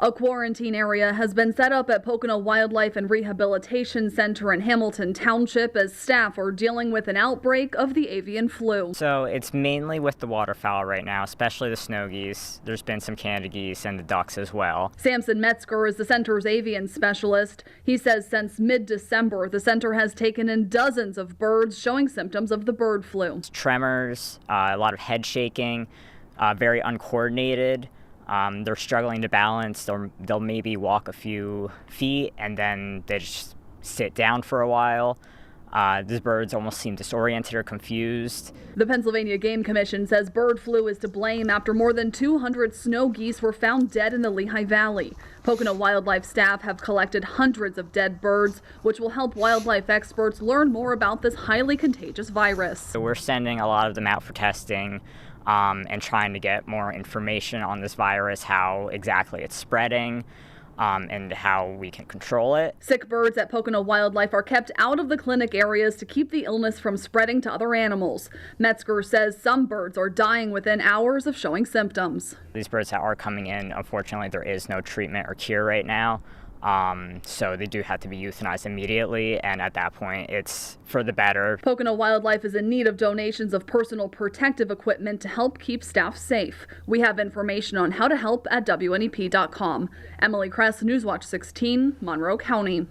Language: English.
A quarantine area has been set up at Pocono Wildlife and Rehabilitation Center in Hamilton Township as staff are dealing with an outbreak of the avian flu. So it's mainly with the waterfowl right now, especially the snow geese. There's been some Canada geese and the ducks as well. Samson Metzger is the center's avian specialist. He says since mid-December, the center has taken in dozens of birds showing symptoms of the bird flu. Tremors, a lot of head shaking, very uncoordinated. They're struggling to balance. They'll maybe walk a few feet and then they just sit down for a while. These birds almost seem disoriented or confused. The Pennsylvania Game Commission says bird flu is to blame after more than 200 snow geese were found dead in the Lehigh Valley. Pocono wildlife staff have collected hundreds of dead birds, which will help wildlife experts learn more about this highly contagious virus. So we're sending a lot of them out for testing and trying to get more information on this virus, how exactly it's spreading, and how we can control it. Sick birds at Pocono Wildlife are kept out of the clinic areas to keep the illness from spreading to other animals. Metzger says some birds are dying within hours of showing symptoms. These birds that are coming in, unfortunately, there is no treatment or cure right now. So they do have to be euthanized immediately, and at that point, it's for the better. Pocono Wildlife is in need of donations of personal protective equipment to help keep staff safe. We have information on how to help at WNEP.com. Emily Kress, Newswatch 16, Monroe County.